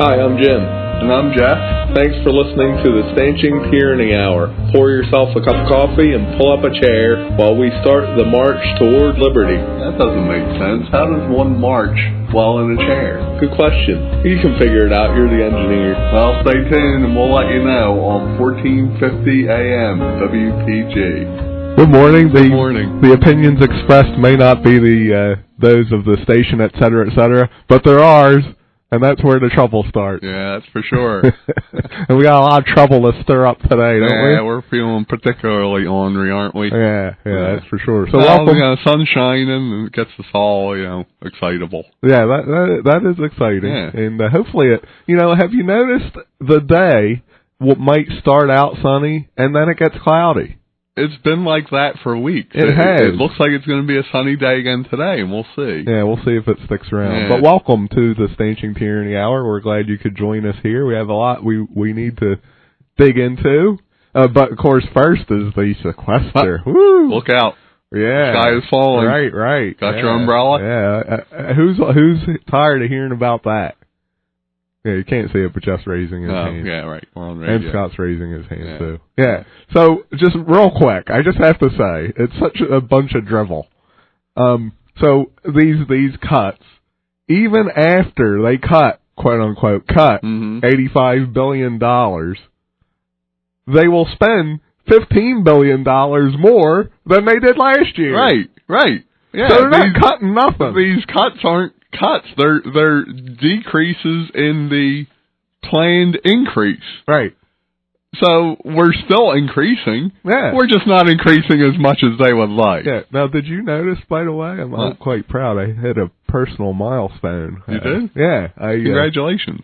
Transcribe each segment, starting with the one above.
Hi, I'm Jim. And I'm Jeff. Thanks for listening to the Stanching Tyranny Hour. Pour yourself a cup of coffee and pull up a chair while we start the march toward liberty. That doesn't make sense. How does one march while in a chair? Good question. You can figure it out. You're the engineer. Well, stay tuned and we'll let you know on 1450 AM WPG. Good morning. Good morning. The opinions expressed may not be those of the station, et cetera, but they're ours. And that's where the trouble starts. Yeah, that's for sure. And we got a lot of trouble to stir up today, don't we? Yeah, we're feeling particularly ornery, aren't we? Yeah, that's for sure. So well, welcome. Sun's shining and it gets us all, excitable. Yeah, that is exciting. Yeah. And hopefully have you noticed the day might start out sunny and then it gets cloudy? It's been like that for weeks. It has. It looks like it's going to be a sunny day again today, and we'll see. Yeah, we'll see if it sticks around. Yeah. But welcome to the Stanching Tyranny Hour. We're glad you could join us here. We have a lot we need to dig into. But, of course, first is the sequester. Woo! Look out. Yeah. The sky is falling. Right. Got your umbrella? Yeah. Who's tired of hearing about that? Yeah, you can't see it, but Jeff's raising his hand. Yeah, right. We're on radio. And Scott's raising his hand, too. Yeah. So, just real quick, I just have to say, it's such a bunch of drivel. So, these cuts, even after they quote-unquote, $85 billion, they will spend $15 billion more than they did last year. Right. Yeah, so they're not cutting nothing. These cuts aren't cuts. They're decreases in the planned increase. Right. So we're still increasing. Yeah. We're just not increasing as much as they would like. Yeah. Now, did you notice, by the way, I'm quite proud, I hit a personal milestone. You did? Yeah. Congratulations.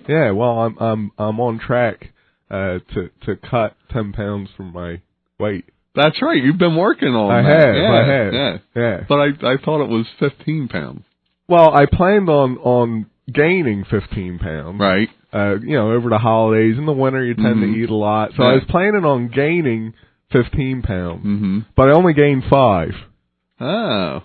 Yeah, well, I'm on track to cut 10 pounds from my weight. That's right. You've been working on I that. have. But I thought it was 15 pounds. Well, I planned on gaining 15 pounds. Right. Over the holidays. In the winter, you tend to eat a lot. So I was planning on gaining 15 pounds. Mm-hmm. But I only gained 5. Oh.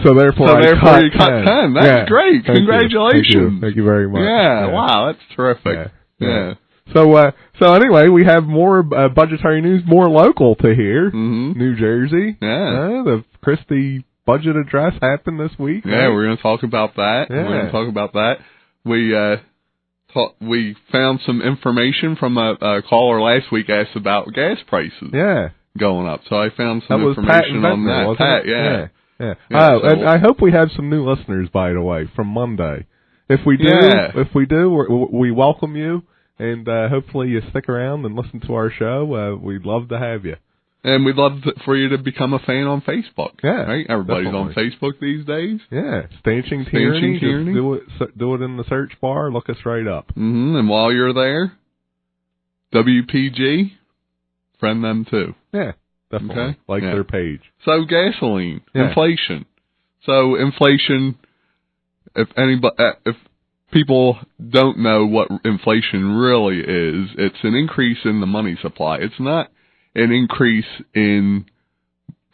So therefore you cut 10. That's great. Congratulations. Thank you very much. Yeah. Wow, that's terrific. Yeah. So anyway, we have more budgetary news, more local to here. Mm-hmm. New Jersey. Yeah. The Christie budget address happened this week. Yeah, we're going to talk about that. Yeah. We're going to talk about that. We found some information from a caller last week asked about gas prices. Yeah. Going up. So I found some that information was on that. Pat, Yeah. And I hope we have some new listeners, by the way, from Monday. If we do, we welcome you. And hopefully you stick around and listen to our show. We'd love to have you. And we'd love for you to become a fan on Facebook. Yeah. Right? Everybody's definitely on Facebook these days. Yeah. Stanching Tyranny. Just do it in the search bar. Look us right up. Mm-hmm. And while you're there, WPG, friend them too. Yeah. Definitely. Okay? Their page. So gasoline. Inflation. So inflation, if people don't know what inflation really is, it's an increase in the money supply. It's not an increase in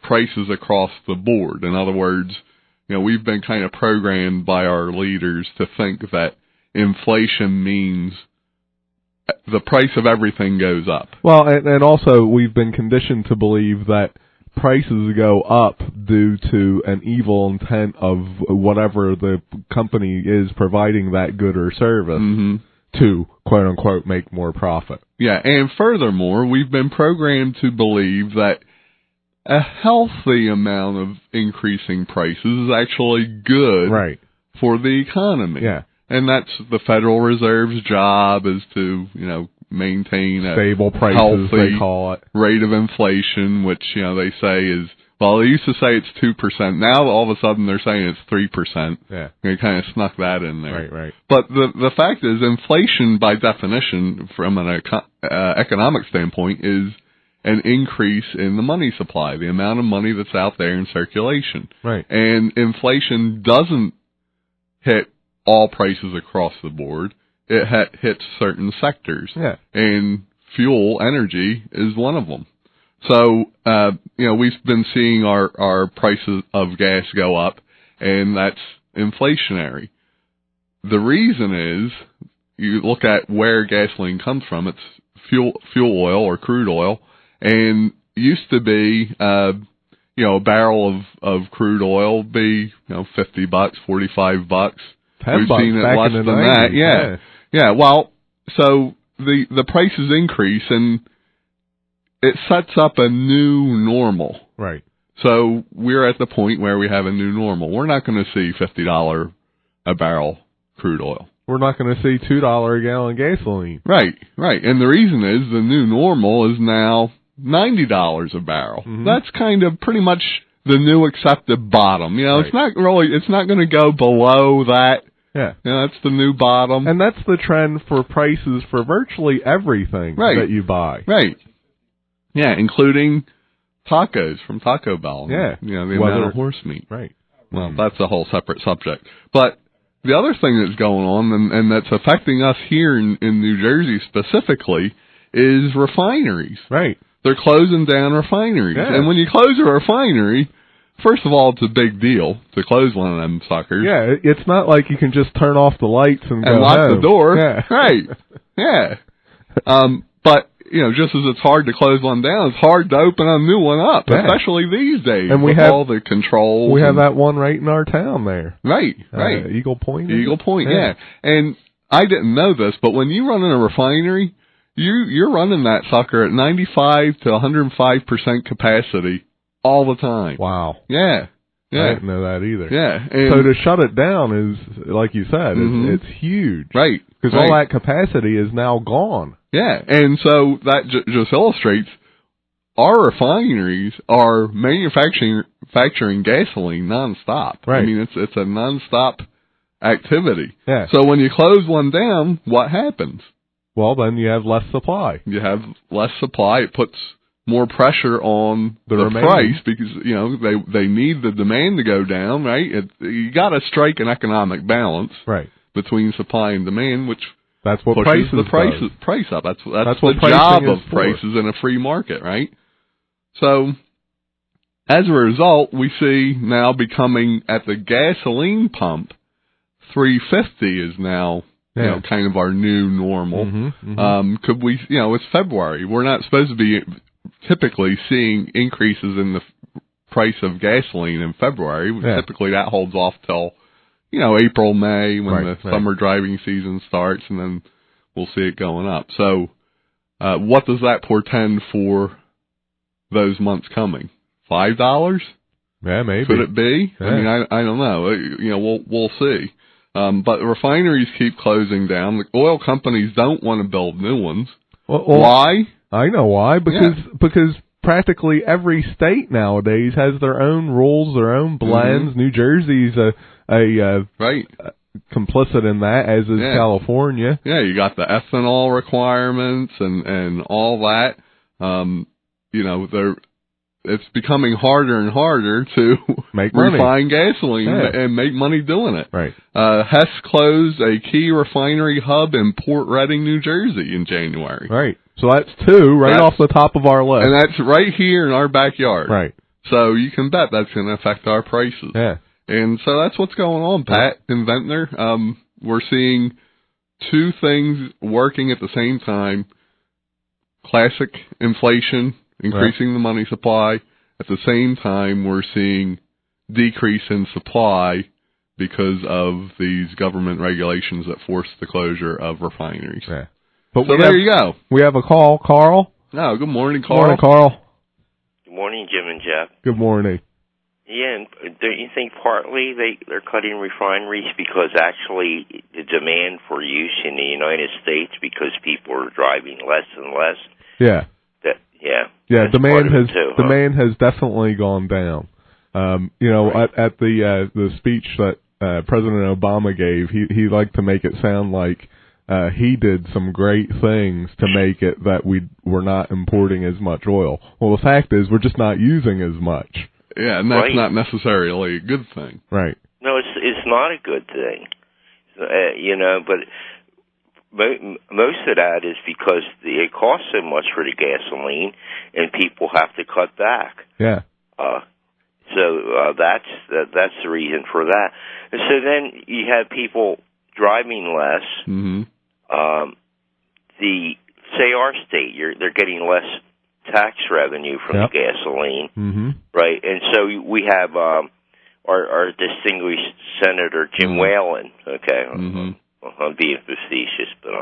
prices across the board. In other words, we've been kind of programmed by our leaders to think that inflation means the price of everything goes up. Well, and also we've been conditioned to believe that prices go up due to an evil intent of whatever the company is providing that good or service to, quote-unquote, make more profit. Yeah, and furthermore, we've been programmed to believe that a healthy amount of increasing prices is actually good for the economy. Yeah. And that's the Federal Reserve's job, is to, maintain a stable prices, healthy they call it, rate of inflation, which, they say is, well, they used to say it's 2%. Now all of a sudden they're saying it's 3%. Yeah. They kind of snuck that in there. Right. But the fact is, inflation by definition from an economic standpoint is an increase in the money supply, the amount of money that's out there in circulation. Right. And inflation doesn't hit all prices across the board. It hits certain sectors. Yeah. And fuel, energy, is one of them. So, we've been seeing our prices of gas go up, and that's inflationary. The reason is you look at where gasoline comes from, it's fuel oil or crude oil, and used to be, a barrel of crude oil be, $50, $45. We've seen it less than that. Yeah. Well, so the prices increase, and it sets up a new normal. Right. So we're at the point where we have a new normal. We're not going to see $50 a barrel crude oil. We're not going to see $2 a gallon gasoline. Right. And the reason is the new normal is now $90 a barrel. Mm-hmm. That's kind of pretty much the new accepted bottom. Right. It's not going to go below that. Yeah. That's the new bottom. And that's the trend for prices for virtually everything that you buy. Right. Yeah, including tacos from Taco Bell. Yeah. The amount of horse meat. Right. Well, that's a whole separate subject. But the other thing that's going on and that's affecting us here in New Jersey specifically is refineries. Right. They're closing down refineries. Yeah. And when you close a refinery, first of all, it's a big deal to close one of them suckers. Yeah, it's not like you can just turn off the lights and go lock home. the door. Yeah. Right. Yeah. But, just as it's hard to close one down, it's hard to open a new one up, especially these days. And we with have all the controls. We have that one right in our town there. Right. Eagle Point. Yeah. And I didn't know this, but when you run in a refinery, you're running that sucker at 95 to 105% capacity all the time. Wow. Yeah. I didn't know that either. Yeah. And so to shut it down is, like you said, it's huge. Right. Because all that capacity is now gone. Yeah. And so that just illustrates our refineries are manufacturing gasoline nonstop. Right. I mean, it's a nonstop activity. Yeah. So when you close one down, what happens? Well, then you have less supply. You have less supply. It puts more pressure on the price because, they need the demand to go down, right? You got to strike an economic balance between supply and demand, which that's what pushes the price up. That's the job of prices in a free market, right? So as a result, we see now becoming at the gasoline pump, $3.50 is now kind of our new normal. Could we, it's February. We're not supposed to be typically seeing increases in the price of gasoline in February. Typically that holds off till, April, May when the summer driving season starts, and then we'll see it going up. So, what does that portend for those months coming? $5? Yeah, maybe. Could it be? Yeah. I mean, I don't know. We'll see. But refineries keep closing down. The oil companies don't want to build new ones. Well, why? I know why. Because practically every state nowadays has their own rules, their own blends. New Jersey's complicit in that, as is California. Yeah, you got the ethanol requirements and all that. It's becoming harder and harder to refine gasoline and make money doing it. Right. Hess closed a key refinery hub in Port Reading, New Jersey in January. Right. So that's two off the top of our list. And that's right here in our backyard. Right. So you can bet that's going to affect our prices. Yeah. And so that's what's going on, Pat and Ventnor. We're seeing two things working at the same time. Classic inflation, increasing the money supply. At the same time, we're seeing decrease in supply because of these government regulations that force the closure of refineries. Yeah. But so there you go. We have a call. Carl? Oh, good morning, Carl. Good morning, Carl. Good morning, Jim and Jeff. Good morning. Yeah, and don't you think partly they're cutting refineries because actually the demand for use in the United States, because people are driving less and less? Yeah. Demand has definitely gone down. At the speech that President Obama gave, he liked to make it sound like he did some great things to make it that we're not importing as much oil. Well, the fact is we're just not using as much. Yeah, and that's not necessarily a good thing. Right. No, it's not a good thing. But most of that is because it costs so much for the gasoline, and people have to cut back. Yeah. So that's the reason for that. And so then you have people driving less. Mm-hmm. say our state, they're getting less tax revenue from the gasoline, right? And so we have our distinguished Senator Jim Whalen. Okay, I'm being facetious, but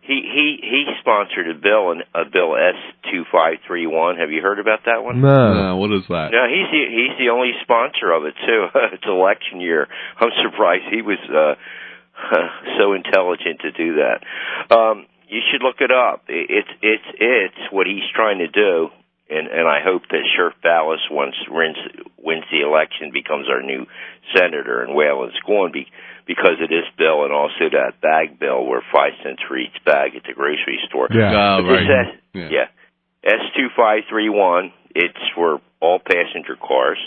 he sponsored a bill S2531. Have you heard about that one? No. What is that? No, he's the only sponsor of it too. It's election year. I'm surprised he was so intelligent to do that. You should look it up. It's what he's trying to do, and I hope that Sheriff Ballas wins the election, becomes our new senator, and Whalen's going because of this bill and also that bag bill where 5 cents for each bag at the grocery store. Right. S2531. It's for all passenger cars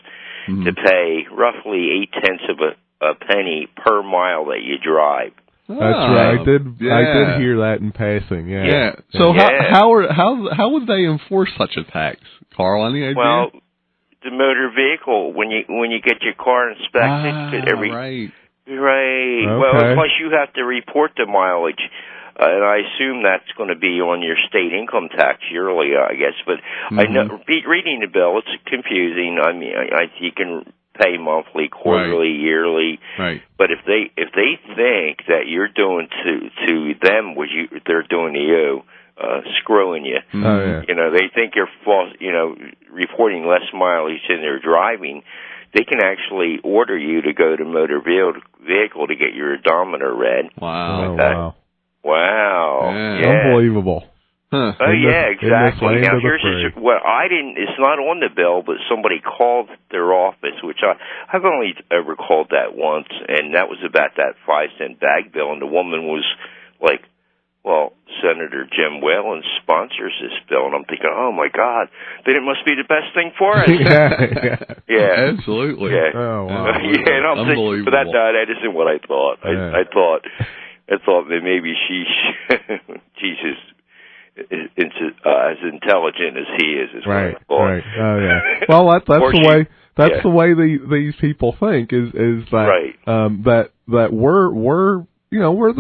to pay roughly 0.8 of a penny per mile that you drive. That's right. I did hear that in passing. Yeah. So how would they enforce such a tax, Carl? Any idea? Well, the motor vehicle, when you get your car inspected, right. Okay. Well, plus you have to report the mileage, and I assume that's going to be on your state income tax yearly, I guess. But I know, reading the bill, it's confusing. I mean, you can pay monthly, quarterly, yearly. Right. But if they think that you're doing to them what they're doing to you, screwing you, they think you're false, reporting less mileage than they're driving, they can actually order you to go to motor vehicle to get your odometer read. Wow. Wow. Yeah. Unbelievable. Huh. Oh, exactly. Now, it's not on the bill, but somebody called their office, which I've only ever called that once, and that was about that 5 cent bag bill, and the woman was like, well, Senator Jim Whalen sponsors this bill, and I'm thinking, oh my God, then it must be the best thing for us. Yeah, absolutely. Yeah. Oh, wow. And I'm thinking, but that isn't what I thought. I thought that maybe she's as intelligent as he is. Right. What I thought. Right. Oh yeah. Well, that's the way. That's the way these people think. Is that that we're the problem. We're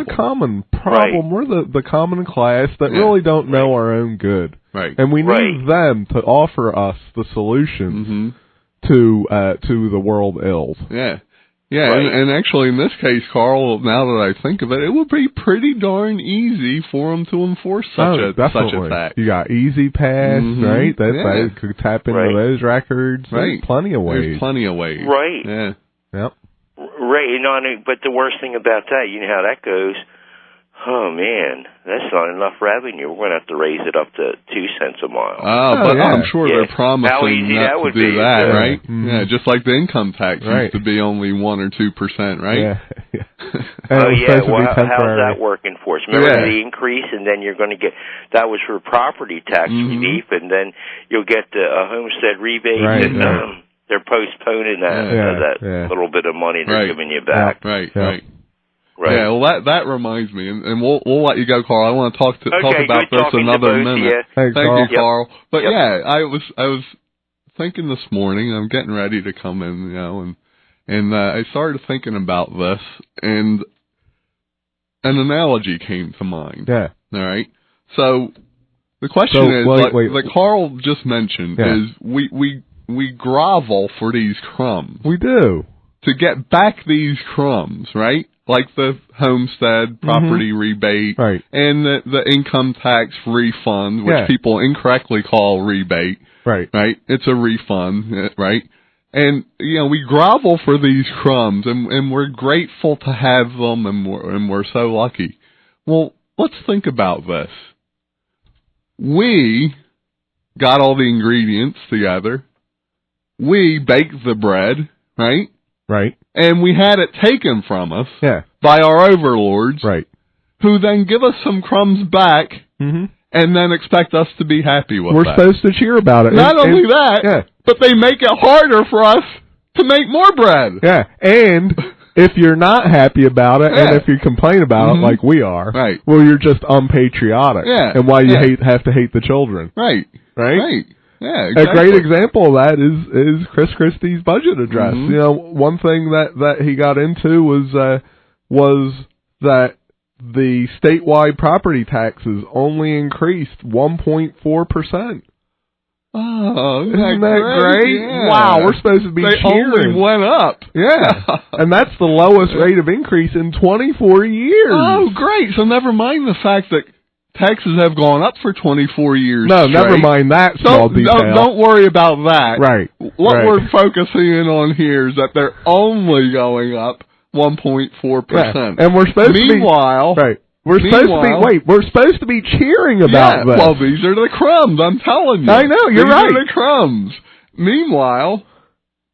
the common problem. We're the common class that really don't know our own good. Right. And we need them to offer us the solutions to the world ills. Yeah. Yeah, and actually in this case, Carl, now that I think of it, it would be pretty darn easy for them to enforce such a tax. You got Easy Pass, right? That could tap into those records. Right. There's plenty of ways. Right. Yeah. Yep. Right. But the worst thing about that, you know how that goes. Oh, man, that's not enough revenue. We're going to have to raise it up to 2 cents a mile. I'm sure they're promising not to do that, right? Mm-hmm. Yeah, just like the income tax used to be only 1 or 2%, right? Yeah. Well, how's that working for us? Remember the increase, and then you're going to get, that was for property tax relief, and then you'll get a homestead rebate, and they're postponing that little bit of money they're giving you back. Right. Yeah, well, that reminds me, and we'll let you go, Carl. I want to talk about this another minute. Thank you, Carl. But I was thinking this morning. I'm getting ready to come in, and I started thinking about this, and an analogy came to mind. Yeah. All right. So the question is, like Carl just mentioned, is we grovel for these crumbs. We do. To get back these crumbs, right? Like the homestead property rebate and the income tax refund, which people incorrectly call rebate. Right. It's a refund, right? And, we grovel for these crumbs, and we're grateful to have them, and we're so lucky. Well, let's think about this. We got all the ingredients together. We baked the bread, right? Right. And we had it taken from us by our overlords, who then give us some crumbs back and then expect us to be happy with We're supposed to cheer about it. Not only that, but they make it harder for us to make more bread. Yeah, and if you're not happy about it, and if you complain about it like we are, well, you're just unpatriotic. Yeah. And why you have to hate the children. Right. Yeah, exactly. A great example of that is Chris Christie's budget address. One thing that he got into was was that the statewide property taxes only increased 1.4%. Oh, isn't that great? Yeah. Wow, we're supposed to be They cheering. only went up. Yeah, and that's the lowest rate of increase in 24 years. Oh, great. So never mind the fact that taxes have gone up for 24 years No, straight. never mind that small detail. Don't worry about that. Right. What right. we're focusing in on here is that they're only going up 1.4%. And we're supposed Meanwhile, to be... Right. We're supposed to be cheering about this. Well, these are the crumbs, I'm telling you. I know, you're right. These are the crumbs. Meanwhile,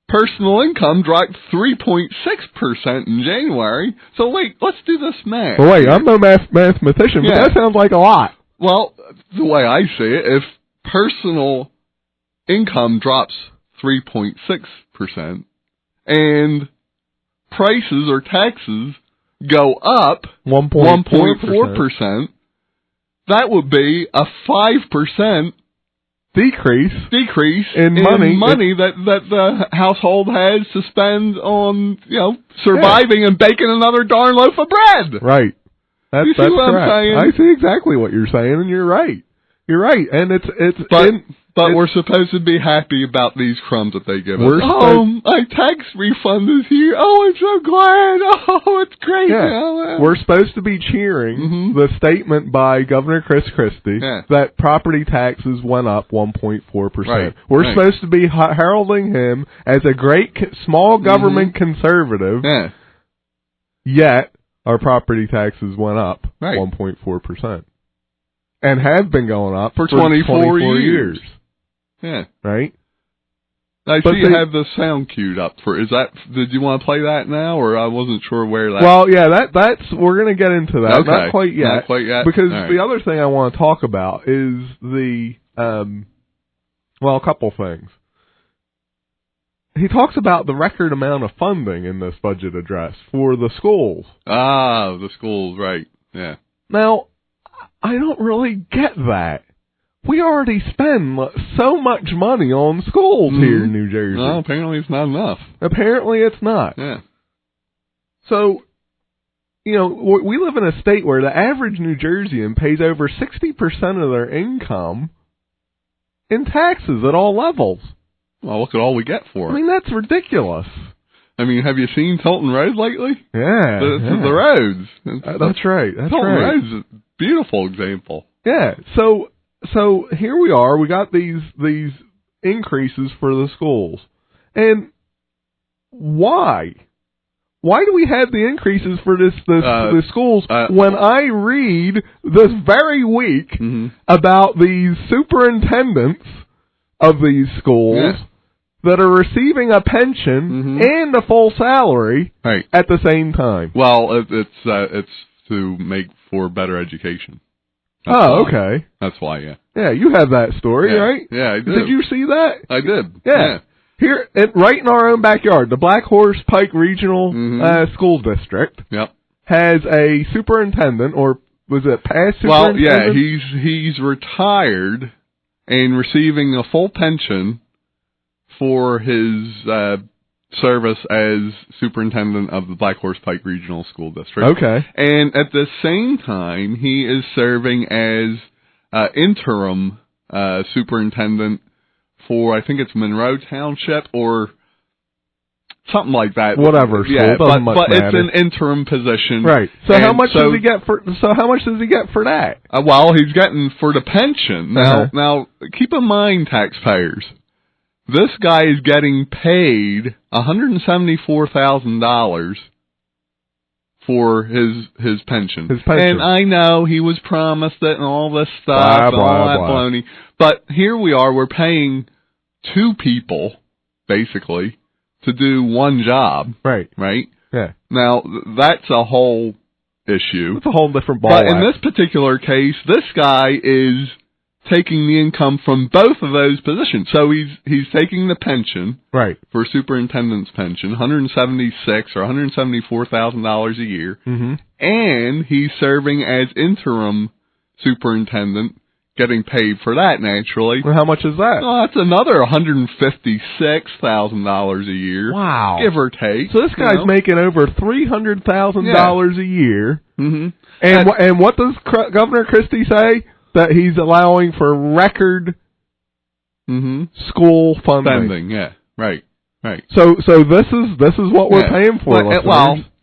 personal income dropped 3.6% in January. So wait, let's do this math. Well, wait, I'm no mathematician, but that sounds like a lot. Well, the way I see it, if personal income drops 3.6% and prices or taxes go up 1.4%, that would be a 5% decrease in money that the household has to spend on, surviving and baking another darn loaf of bread. Right. That's what correct. I'm saying? I see exactly what you're saying, and you're right. You're right, and But we're supposed to be happy about these crumbs that they give us. My tax refund is here. Oh, I'm so glad. Oh, it's great. Yeah. We're supposed to be cheering the statement by Governor Chris Christie that property taxes went up 1.4%. Right. We're supposed to be heralding him as a great small government conservative, yet our property taxes went up 1.4%. And have been going up for 24 years. Yeah. Right? I see you have the sound queued up for. Did you want to play that now, or I wasn't sure where that... Well, yeah, that's we're going to get into that. Okay. Not quite yet. Not quite yet. Because the other thing I want to talk about is a couple things. He talks about the record amount of funding in this budget address for the schools. Ah, the schools, right. Yeah. Now, I don't really get that. We already spend so much money on schools here in New Jersey. Well, apparently it's not enough. Apparently it's not. Yeah. So, we live in a state where the average New Jerseyan pays over 60% of their income in taxes at all levels. Well, look at all we get for it. I mean, that's ridiculous. I mean, have you seen Tilton Road lately? Yeah. The roads. That's right. Tilton Road's a beautiful example. Yeah. So here we are. We got these increases for the schools, and why? Why do we have the increases for the schools when I read this very week about these superintendents of these schools that are receiving a pension and a full salary at the same time? Well, it's to make for better education. That's why. Okay. That's why, yeah. Yeah, you have that story, right? Yeah, I did. Did you see that? I did. Yeah. Here, right in our own backyard, the Black Horse Pike Regional School District has a superintendent, or was it past superintendent? Well, yeah, he's retired and receiving a full pension for his service as superintendent of the Black Horse Pike Regional School District. Okay. And at the same time, he is serving as interim superintendent for, I think it's Monroe Township or something like that. Whatever. Yeah, but it's an interim position. Right. So how much does he get for? So how much does he get for that? Well, he's getting for the pension. Now keep in mind, taxpayers. This guy is getting paid $174,000 for his pension. And I know he was promised it and all this stuff and all that baloney. But here we are, we're paying two people, basically, to do one job. Right. Right? Yeah. Now, that's a whole issue. It's a whole different ball. But in this particular case, this guy is taking the income from both of those positions. So he's taking the pension for superintendent's pension, $176,000 or $174,000 a year, and he's serving as interim superintendent, getting paid for that naturally. Well, how much is that? Oh, that's another $156,000 a year. Wow. Give or take. So this guy's making over $300,000 a year. Mm-hmm. And what does Governor Christie say? That he's allowing for record school funding. Yeah, right. So this is what we're paying for.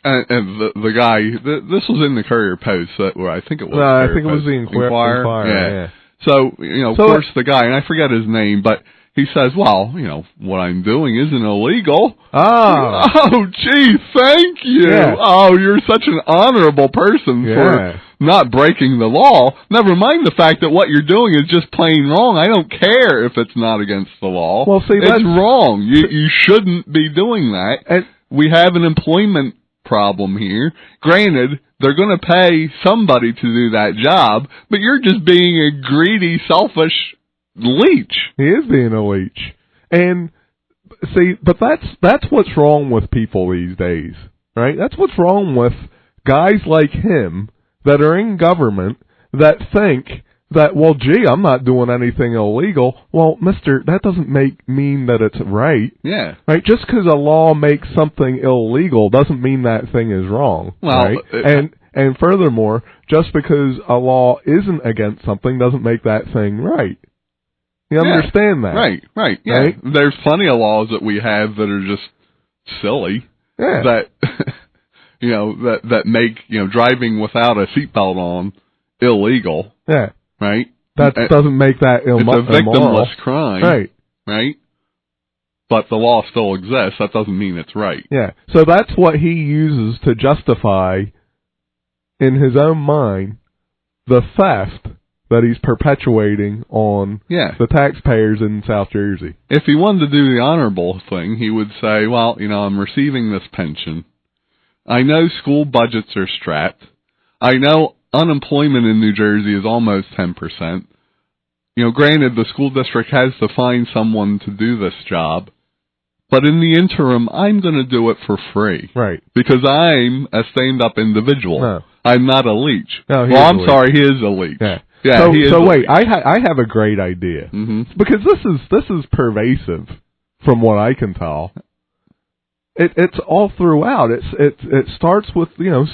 And the guy, this was in the Courier Post, where I think it was. I think it was the Inquirer. Yeah. So of course, the guy, and I forget his name, but he says, well, what I'm doing isn't illegal. Oh, gee, thank you. Yeah. Oh, you're such an honorable person for not breaking the law. Never mind the fact that what you're doing is just plain wrong. I don't care if it's not against the law. Well, see, it's wrong. You shouldn't be doing that. And we have an employment problem here. Granted, they're going to pay somebody to do that job, but you're just being a greedy, selfish leech. He is being a leech. And see, but that's what's wrong with people these days, right? That's what's wrong with guys like him that are in government that think that, well, gee, I'm not doing anything illegal. Well, mister, that doesn't mean that it's right. Yeah. Right? Just because a law makes something illegal doesn't mean that thing is wrong. Well, right? And furthermore, just because a law isn't against something doesn't make that thing right. You understand that? Right. Yeah. Right? There's plenty of laws that we have that are just silly. Yeah. That that make driving without a seatbelt on illegal. Yeah. Right. That doesn't make that immoral. It's a victimless crime. Right. Right. But the law still exists. That doesn't mean it's right. Yeah. So that's what he uses to justify, in his own mind, the theft that he's perpetuating on the taxpayers in South Jersey. If he wanted to do the honorable thing, he would say, well, I'm receiving this pension. I know school budgets are strapped. I know unemployment in New Jersey is almost 10%. Granted, the school district has to find someone to do this job, but in the interim, I'm going to do it for free. Right. Because I'm a stand-up individual. No. I'm not a leech. No, I'm sorry, he is a leech. Yeah. Yeah, so wait, I have a great idea. Mm-hmm. Because this is pervasive from what I can tell. It's all throughout. It starts with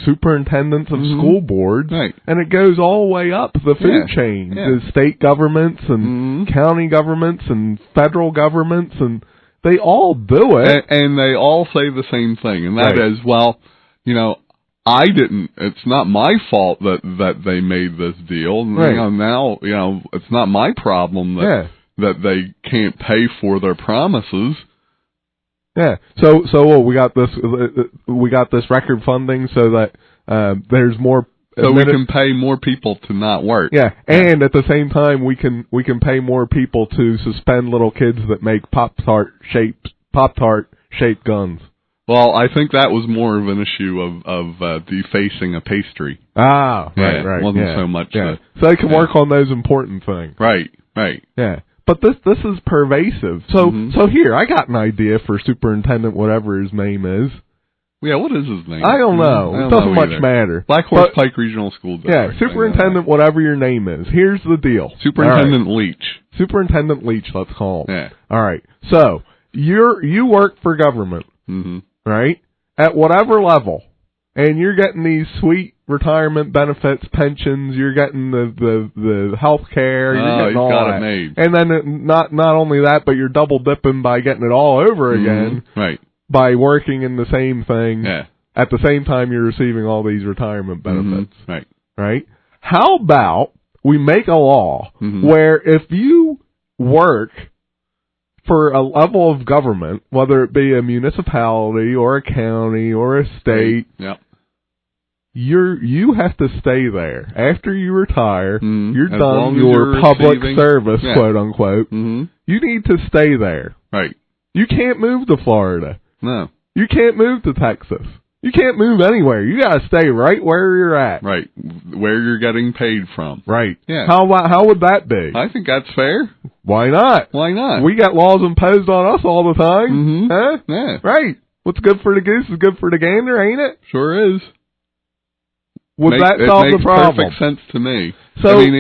superintendents of school boards, right, and it goes all the way up the food chain. The state governments and county governments and federal governments, and they all do it, and they all say the same thing, and that is, well, it's not my fault that they made this deal. Right. Now it's not my problem that they can't pay for their promises. Yeah. So we got this record funding so that there's more. So we can pay more people to not work. Yeah, and at the same time we can pay more people to suspend little kids that make Pop-Tart shaped guns. Well, I think that was more of an issue of defacing a pastry. Ah, right. It wasn't so much. So they can work on those important things. Right. Yeah. But this is pervasive. So here, I got an idea for superintendent, whatever his name is. Yeah, what is his name? I don't know. It doesn't much matter. Black Horse Pike Regional School District. Yeah, superintendent, whatever your name is. Here's the deal. Superintendent Leach. Superintendent Leach, let's call him. Yeah. All right. So you work for government, right? At whatever level, and you're getting these sweet retirement benefits, pensions. You're getting the health care. You're getting all that. Made. And then not only that, but you're double dipping by getting it all over again. Right. By working in the same thing. Yeah. At the same time, you're receiving all these retirement benefits. Right. Right. How about we make a law where if you work for a level of government, whether it be a municipality or a county or a state, you have to stay there. After you retire, you're done your public service, quote unquote. You need to stay there. Right. You can't move to Florida. No. You can't move to Texas. You can't move anywhere. You got to stay right where you're at. Right. Where you're getting paid from. Right. Yeah. How would that be? I think that's fair. Why not? Why not? We got laws imposed on us all the time. Huh? Yeah. Right. What's good for the goose is good for the gander, ain't it? Sure is. Would that solve the problem? It makes perfect sense to me. So, I mean,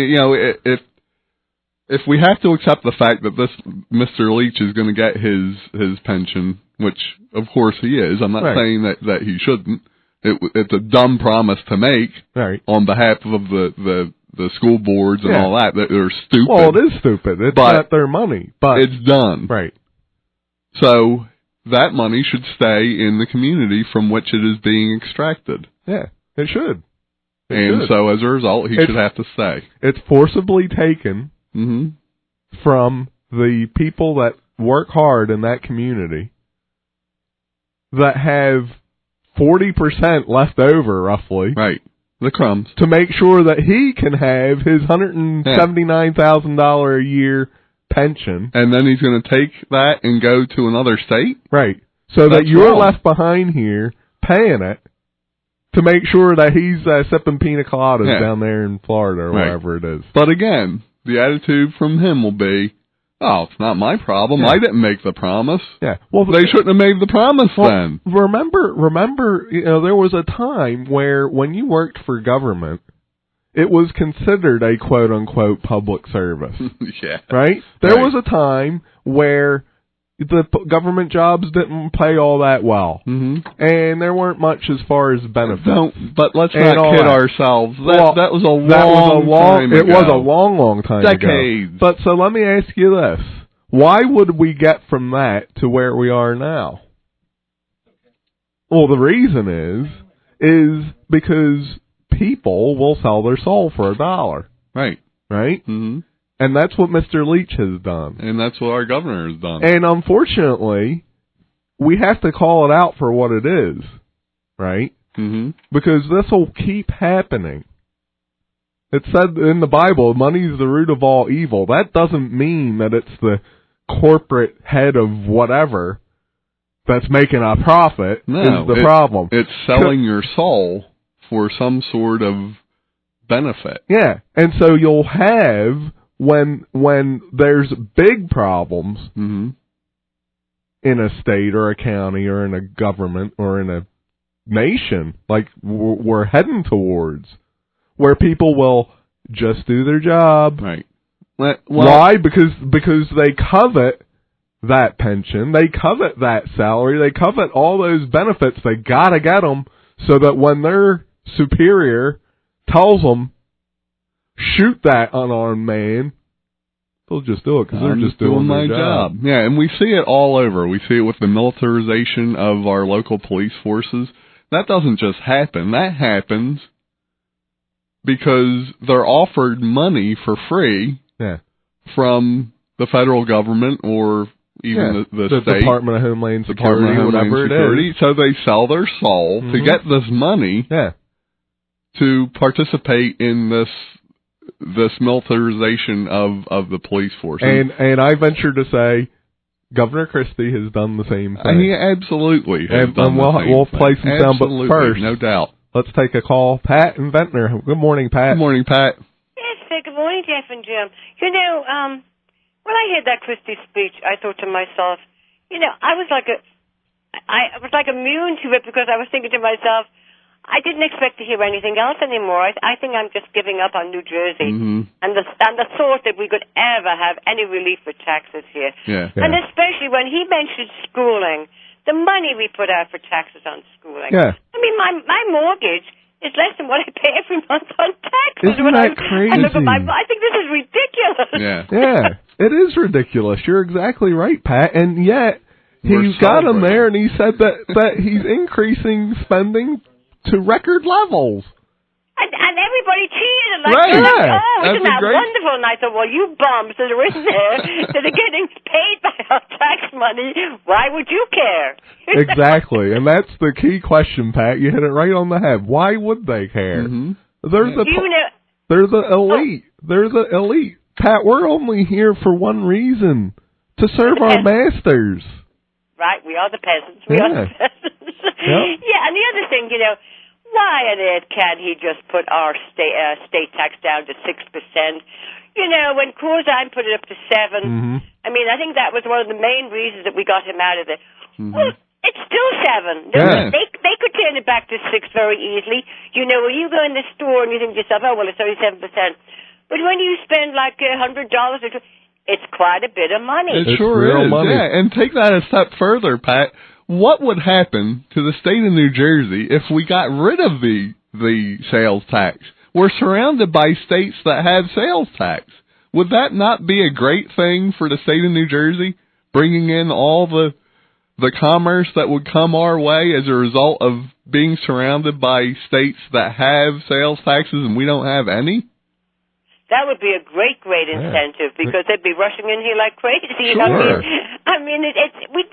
if we have to accept the fact that this Mr. Leach is going to get his pension, which of course he is, I'm not saying that he shouldn't. It's a dumb promise to make on behalf of the school boards and all that. They're stupid. Well, it is stupid. It's not their money, but it's done. Right. So that money should stay in the community from which it is being extracted. Yeah, it should. So as a result, he should have to stay. It's forcibly taken from the people that work hard in that community that have 40% left over, roughly. Right. The crumbs. To make sure that he can have his $179,000 a year pension. And then he's going to take that and go to another state? Right. So that you're left behind here paying it to make sure that he's sipping pina coladas down there in Florida or wherever it is. But again, the attitude from him will be, oh, it's not my problem. I didn't make the promise. Yeah. Well, they shouldn't have made the promise then. Remember, there was a time where when you worked for government, it was considered a quote-unquote public service. Yeah. Right? There was a time where the government jobs didn't pay all that well. And there weren't much as far as benefits. But let's not kid ourselves. That was a long time ago. It was a long time ago. Decades. But so let me ask you this. Why would we get from that to where we are now? Well, the reason is because people will sell their soul for $1. Right? Mm-hmm. And that's what Mr. Leach has done. And that's what our governor has done. And unfortunately, we have to call it out for what it is, right? Mm-hmm. Because this will keep happening. It said in the Bible, money is the root of all evil. That doesn't mean that it's the corporate head of whatever that's making a profit is the problem. It's selling your soul for some sort of benefit. Yeah. And so you'll have... When there's big problems in a state or a county or in a government or in a nation, like we're heading towards, where people will just do their job. Right. Why? Because they covet that pension, they covet that salary, they covet all those benefits. They gotta get them so that when their superior tells them, shoot that unarmed man, they'll just do it because they're just doing my job. Yeah, and we see it all over. We see it with the militarization of our local police forces. That doesn't just happen. That happens because they're offered money for free from the federal government or even the state. Department of Homeland Security, whatever it is. So they sell their soul to get this money to participate in this militarization of the police force. And I venture to say Governor Christie has done the same thing. He absolutely has done the same we'll thing. play some sound, but first, no doubt. Let's take a call. Pat and Ventnor. Good morning, Pat. Good morning, Pat. Yes, good morning, Jeff and Jim. You know, when I heard that Christie speech, I thought to myself, I was like immune to it because I was thinking to myself, I didn't expect to hear anything else anymore. I think I'm just giving up on New Jersey and the thought that we could ever have any relief for taxes here. Yeah. And especially when he mentioned schooling, the money we put out for taxes on schooling. Yeah. I mean, my mortgage is less than what I pay every month on taxes. Isn't that crazy? I think this is ridiculous. Yeah, it is ridiculous. You're exactly right, Pat. And yet he's got him there, and he said that he's increasing spending to record levels. And everybody cheered. Right. Isn't that wonderful? And I thought, well, you bums that are in there that are getting paid by our tax money, why would you care? Exactly. And that's the key question, Pat. You hit it right on the head. Why would they care? They're the elite. They're the elite. Pat, we're only here for one reason, to serve our masters. Right, we are the peasants. We are the peasants. Yeah, and the other thing, why on earth can't he just put our state tax down to 6%? When Corzine put it up to 7%, I mean, I think that was one of the main reasons that we got him out of there. Well, it's still 7%. They could turn it back to 6% very easily. When you go in the store and you think to yourself, oh, well, it's only 7%. But when you spend like $100, it's quite a bit of money. It sure is. Money. Yeah, and take that a step further, Pat. What would happen to the state of New Jersey if we got rid of the sales tax? We're surrounded by states that have sales tax. Would that not be a great thing for the state of New Jersey, bringing in all the commerce that would come our way as a result of being surrounded by states that have sales taxes and we don't have any? That would be a great incentive because they'd be rushing in here like crazy. Sure. I mean, we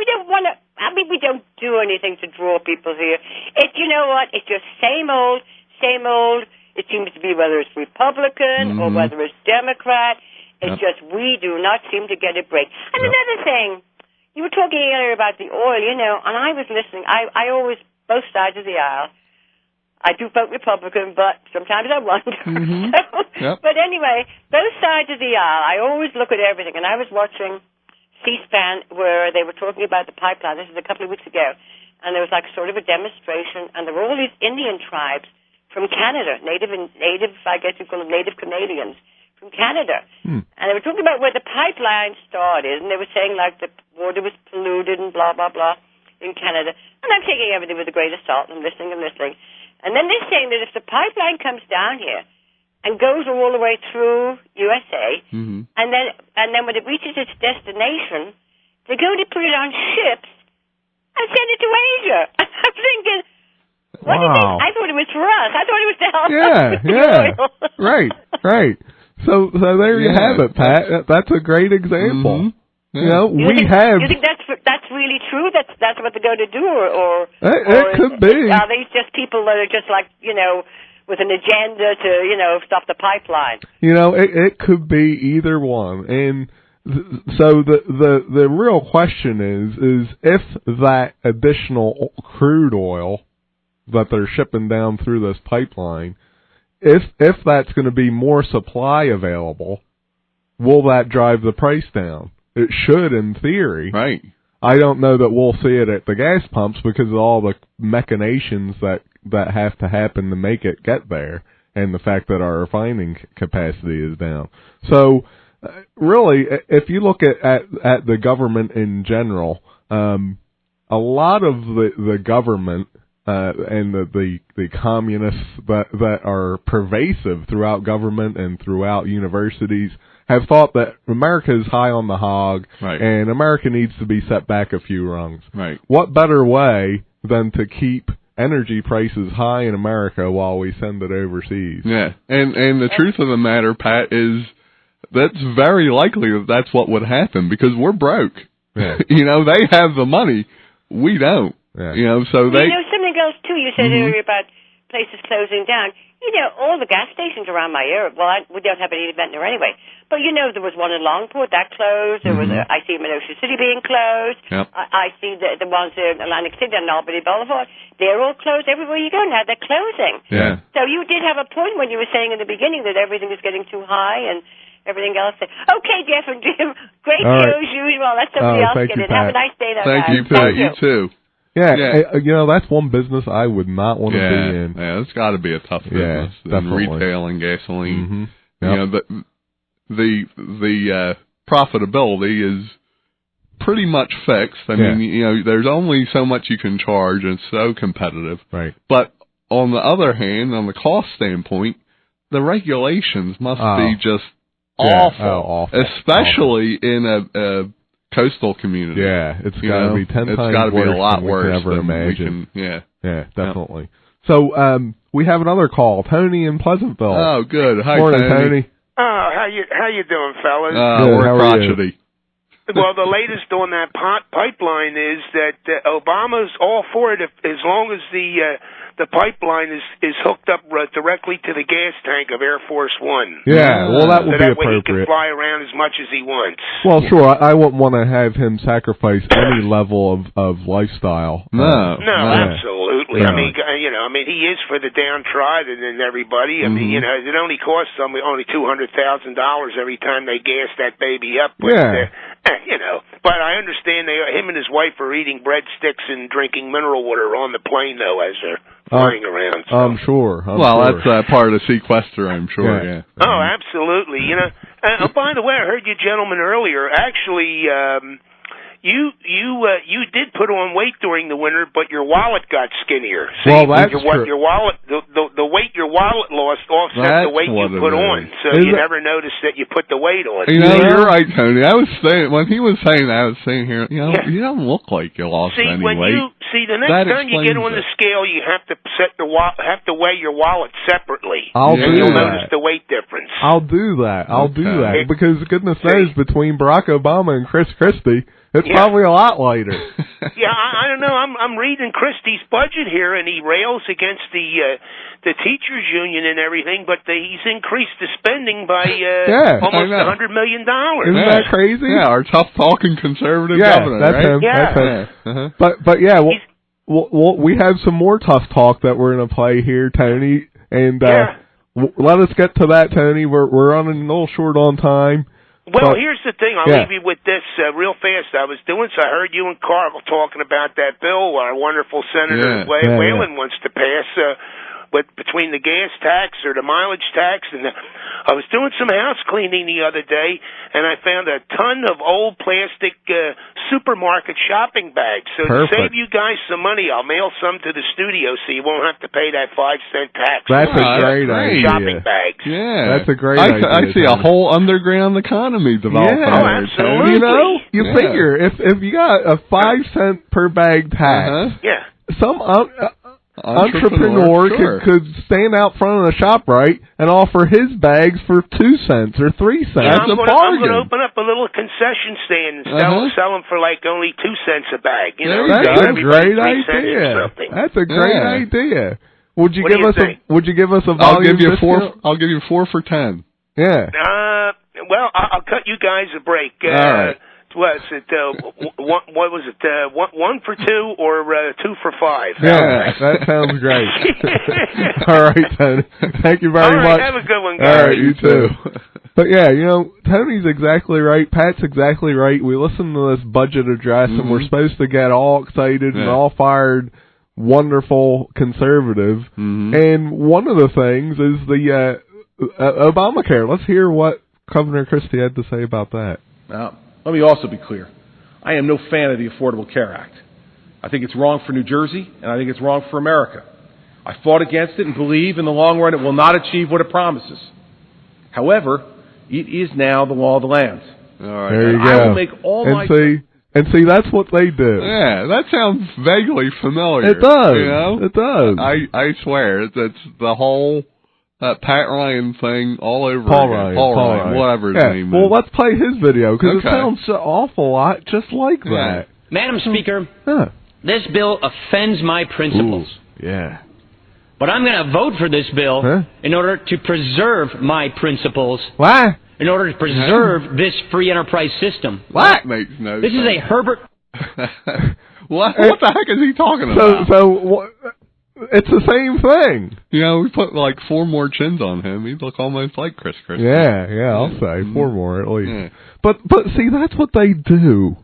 don't want to. I mean, we don't do anything to draw people here. You know what? It's just same old. It seems to be whether it's Republican or whether it's Democrat. It's just we do not seem to get a break. And another thing, you were talking earlier about the oil, and I was listening. I always both sides of the aisle. I do vote Republican, but sometimes I wonder. But anyway, both sides of the aisle, I always look at everything. And I was watching C-SPAN where they were talking about the pipeline. This is a couple of weeks ago. And there was like sort of a demonstration. And there were all these Indian tribes from Canada, native, I guess you call them Native Canadians from Canada. And they were talking about where the pipeline started. And they were saying like the water was polluted and blah, blah, blah in Canada. And I'm taking everything with a grain of salt and listening. And then they're saying that if the pipeline comes down here and goes all the way through USA, and then when it reaches its destination, they're going to put it on ships and send it to Asia. I'm thinking, what do you think? I thought it was for us. I thought it was to help us with the oil. Right. So there you have it, Pat. That's a great example. You think that's really true? That's what they're going to do, or it could be. Are these just people that are just like with an agenda to stop the pipeline? It could be either one. And so the real question is if that additional crude oil that they're shipping down through this pipeline, if that's going to be more supply available, will that drive the price down? It should, in theory. Right. I don't know that we'll see it at the gas pumps because of all the machinations that have to happen to make it get there, and the fact that our refining capacity is down. So, really, if you look at the government in general, a lot of the government and the communists that are pervasive throughout government and throughout universities have thought that America is high on the hog, and America needs to be set back a few rungs. Right. What better way than to keep energy prices high in America while we send it overseas? Yeah, and the truth of the matter, Pat, is that's very likely that's what would happen because we're broke. Yeah. They have the money, we don't. Yeah. So they. Something else too. You said earlier about places closing down. All the gas stations around my area. Well, we don't have any event there anyway. But there was one in Longport that closed. There was I see them in Ocean City being closed. Yep. I see the ones in Atlantic City and Albany Boulevard. They're all closed everywhere you go now. They're closing. Yeah. So you did have a point when you were saying in the beginning that everything is getting too high and everything else. Okay, Jeff and Jim. Great show as usual. Let somebody else get it. Have a nice day, though, Thank guys. you, Pat. You too. Yeah, that's one business I would not want to be in. Yeah, it's got to be a tough business. Definitely. Retail and gasoline. Yep. The profitability is pretty much fixed. I mean, there's only so much you can charge, and it's so competitive. Right. But on the other hand, on the cost standpoint, the regulations must be just awful, especially in a coastal community. Yeah, it's got to be 10 times worse. It's got to be a lot worse than we than imagine. We can. Yeah, definitely. So we have another call. Tony in Pleasantville. Oh, good. Hi, morning, Tony. How you doing, fellas? We're crotchety. Well, the latest on that pipeline is that Obama's all for it as long as the pipeline is hooked up directly to the gas tank of Air Force One. Yeah, well, that would be that appropriate. way he can fly around as much as he wants. Well, sure, I wouldn't want to have him sacrifice any level of lifestyle. No, absolutely. No. I mean, he is for the downtrodden and everybody. I mean, it only costs them only $200,000 every time they gas that baby up. But, but I understand him and his wife are eating breadsticks and drinking mineral water on the plane, though, as they're flying around. month. So. I'm sure. That's part of the sequester, I'm sure. Yeah. Oh, absolutely. You know. By the way, I heard you gentlemen earlier. Actually, you did put on weight during the winter, but your wallet got skinnier. See, well, that's true. Your wallet, the weight your wallet lost offset the weight you put on. So you never noticed that you put the weight on. You know, you're right, Tony. I was saying when he was saying that, I was saying here, you know, you don't look like you lost any weight. The next time you get on the scale, you have to weigh your wallet separately. You'll notice the weight difference. I'll do that. Because goodness knows, between Barack Obama and Chris Christie, it's probably a lot lighter. I don't know. I'm reading Christie's budget here, and he rails against the teachers union and everything, but he's increased the spending by almost $100 million. Isn't that crazy? Yeah, our tough talking conservative governor, that's right? Him. That's him. But we have some more tough talk that we're going to play here, Tony, and let us get to that, Tony. We're running a little short on time. Well, here's the thing. I'll leave you with this real fast. I heard you and Carl talking about that bill our wonderful Senator Whalen wants to pass between the gas tax or the mileage tax. And I was doing some house cleaning the other day, and I found a ton of old plastic supermarket shopping bags. So to save you guys some money, I'll mail some to the studio so you won't have to pay that 5-cent tax. That's a great idea. Shopping bags. Yeah. That's a great idea. I see a whole underground economy developing. Yeah. Oh, absolutely. You know, you figure if you got a 5-cent per bag tax, some entrepreneur could stand out front of the shop, right, and offer his bags for 2 cents or 3 cents. That's a bargain. I'm going to open up a little concession stand and sell them for like only 2 cents a bag. You know, that's a great idea. That's a great idea. Would you give us a volume discount? I'll give you 4 for 10. Yeah. Well, I'll cut you guys a break. All right. Was it what was it? 1 for 2 or 2 for 5? Yeah, that sounds great. All right, Tony. Thank you very much. Have a good one, guys. All right, you too. But yeah, you know, Tony's exactly right. Pat's exactly right. We listen to this budget address, and we're supposed to get all excited and all fired. Wonderful conservative, and one of the things is the Obamacare. Let's hear what Governor Christie had to say about that. Now, let me also be clear. I am no fan of the Affordable Care Act. I think it's wrong for New Jersey, and I think it's wrong for America. I fought against it and believe in the long run it will not achieve what it promises. However, it is now the law of the land. All right. There you go. I will make all and see, that's what they do. Yeah, that sounds vaguely familiar. It does. You know? It does. I swear, it's the whole Pat Ryan thing all over Paul again. Ryan, whatever his name is. Well, let's play his video, because it sounds an awful lot just like that. Madam Speaker, this bill offends my principles. Ooh, yeah. But I'm going to vote for this bill in order to preserve my principles. Why? In order to preserve this free enterprise system. That makes no sense. This is a Herbert... What the heck is he talking about? So it's the same thing. You know, we put like 4 more chins on him. He'd look almost like Chris Christie. Yeah, I'll say 4 more at least. Yeah. But see, that's what they do,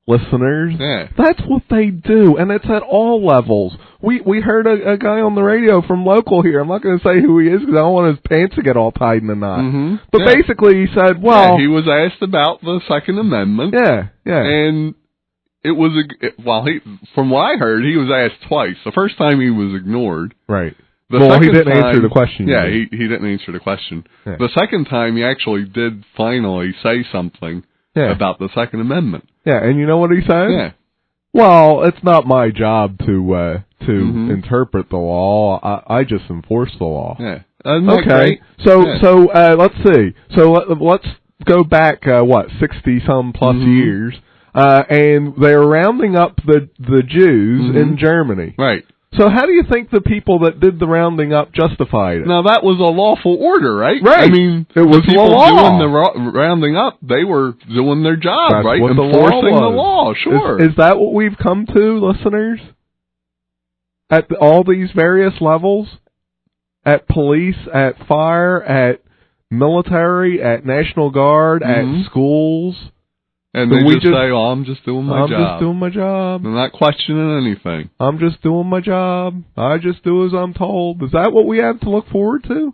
listeners. Yeah. That's what they do, and it's at all levels. We heard a guy on the radio from local here. I'm not going to say who he is because I don't want his pants to get all tied in a knot. But basically, he said, "Well, he was asked about the Second Amendment." Yeah, and it was from what I heard, he was asked twice. The first time he was ignored. Right. He didn't answer the question. Yeah, he didn't answer the question. Yeah. The second time, he actually did finally say something about the Second Amendment. Yeah, and you know what he said? Yeah. Well, it's not my job to interpret the law. I just enforce the law. Yeah. Okay. So let's see. So let's go back 60-some plus years, and they're rounding up the Jews in Germany. Right. So how do you think the people that did the rounding up justified it? Now, that was a lawful order, right? Right. I mean, it was the people law. doing the rounding up, they were doing their job, That's right? What enforcing the law, sure. Is that what we've come to, listeners? At all these various levels? At police, at fire, at military, at National Guard, at schools, And they just say, "Oh, I'm just doing my job. I'm just doing my job. I'm not questioning anything. I'm just doing my job. I just do as I'm told." Is that what we have to look forward to?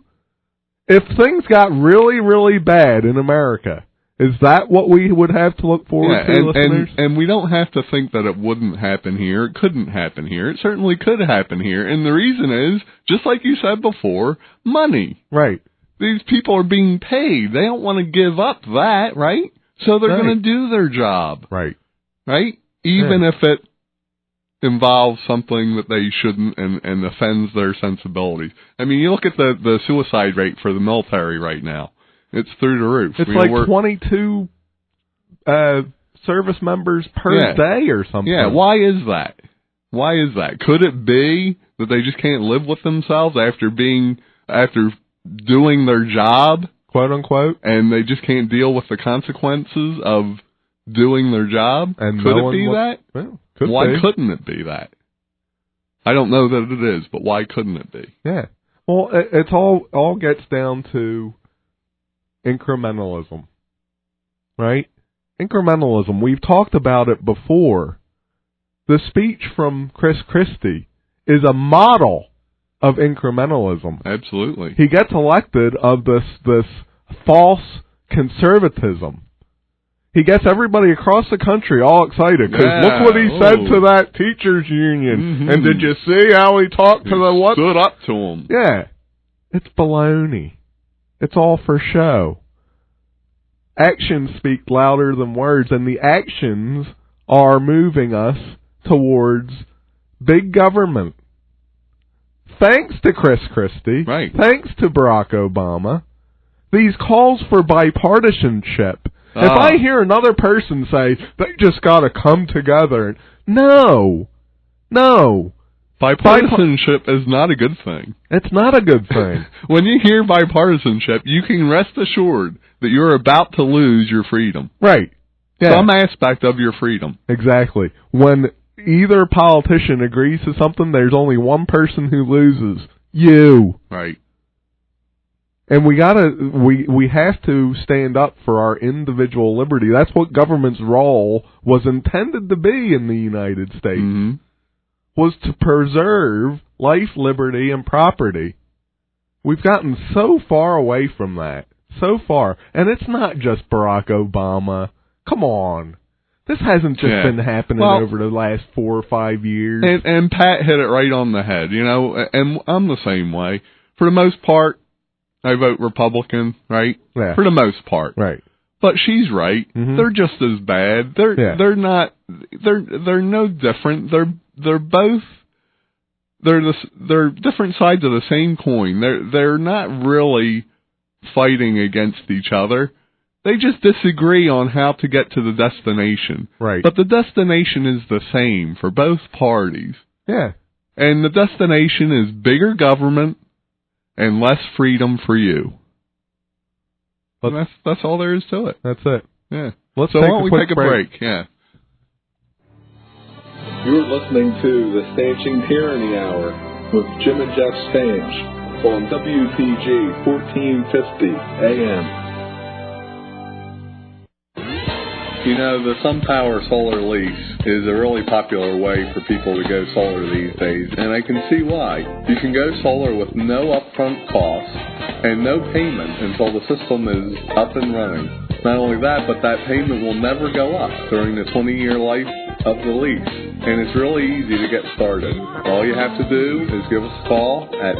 If things got really, really bad in America, is that what we would have to look forward to, listeners? And we don't have to think that it wouldn't happen here. It couldn't happen here. It certainly could happen here. And the reason is, just like you said before, money. Right. These people are being paid. They don't want to give up that, right? So they're going to do their job. Right. Right? Even if it involves something that they shouldn't and offends their sensibilities. I mean, you look at the suicide rate for the military right now. It's through the roof. It's like 22 service members per day or something. Yeah, why is that? Why is that? Could it be that they just can't live with themselves after doing their job, quote unquote, and they just can't deal with the consequences of doing their job? And could it be that? Well, why couldn't it be that? I don't know that it is, but why couldn't it be? Yeah. Well, it's all gets down to incrementalism, right? Incrementalism. We've talked about it before. The speech from Chris Christie is a model of incrementalism. Absolutely. He gets elected of this false conservatism. He gets everybody across the country all excited because look what he said to that teachers union. Mm-hmm. And did you see how he talked to the what? Stood up to him. Yeah. It's baloney. It's all for show. Actions speak louder than words, and the actions are moving us towards big government. Thanks to Chris Christie. Right. Thanks to Barack Obama. These calls for bipartisanship. If I hear another person say, they just got to come together. No. Bipartisanship is not a good thing. It's not a good thing. When you hear bipartisanship, you can rest assured that you're about to lose your freedom. Right. Yeah. Some aspect of your freedom. Exactly. When either politician agrees to something, there's only one person who loses. You. Right. And we have to stand up for our individual liberty. That's what government's role was intended to be in the United States. Mm-hmm. Was to preserve life, liberty, and property. We've gotten so far away from that. So far. And it's not just Barack Obama. Come on. This hasn't just been happening over the last 4 or 5 years. And Pat hit it right on the head, and I'm the same way. For the most part, I vote Republican, right? Yeah. For the most part. Right. But she's right. Mm-hmm. They're just as bad. They're no different. They're different sides of the same coin. They're not really fighting against each other. They just disagree on how to get to the destination. Right. But the destination is the same for both parties. Yeah. And the destination is bigger government and less freedom for you. That's all there is to it. That's it. Yeah. Why don't we take a break? Yeah. You're listening to the Stanching Tyranny Hour with Jim and Jeff Stanch on WPG 1450 AM. The SunPower solar lease is a really popular way for people to go solar these days, and I can see why. You can go solar with no upfront costs and no payment until the system is up and running. Not only that, but that payment will never go up during the 20-year life of the lease, and it's really easy to get started. All you have to do is give us a call at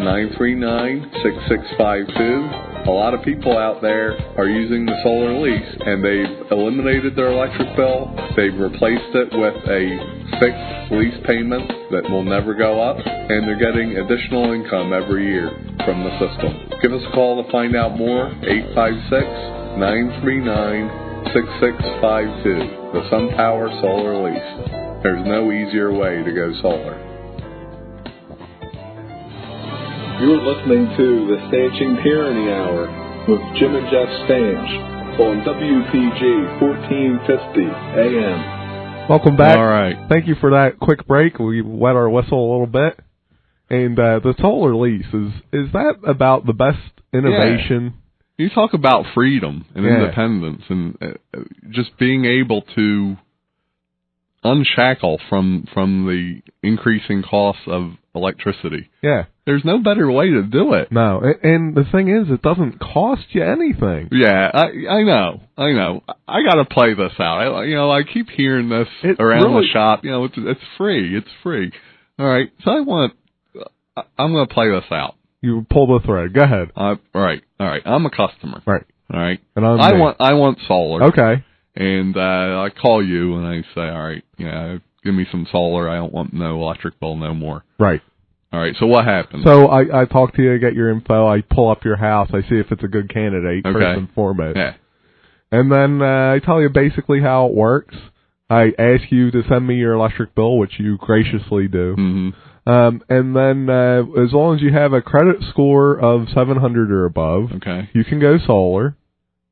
856-939-6652. A lot of people out there are using the solar lease, and they've eliminated their electric bill. They've replaced it with a fixed lease payment that will never go up, and they're getting additional income every year from the system. Give us a call to find out more, 856-939-6652. The SunPower Solar Lease. There's no easier way to go solar. You're listening to the Stanching Tyranny Hour with Jim and Jeff Stanch on WPG 1450 AM. Welcome back. All right. Thank you for that quick break. We wet our whistle a little bit. And the solar lease, is that about the best innovation You talk about freedom and independence and just being able to unshackle from the increasing costs of electricity. Yeah. There's no better way to do it. No, and the thing is, it doesn't cost you anything. Yeah, I know. I got to play this out. I keep hearing this around the shop. It's free. It's free. All right, so I'm going to play this out. You pull the thread. Go ahead. All right. I'm a customer. Right. All right. And I want solar. Okay. And I call you and I say, all right, give me some solar. I don't want no electric bill no more. Right. All right. So what happens? So I talk to you, get your info. I pull up your house. I see if it's a good candidate first and foremost. Yeah. And then I tell you basically how it works. I ask you to send me your electric bill, which you graciously do. Mm-hmm. And then as long as you have a credit score of 700 or above, you can go solar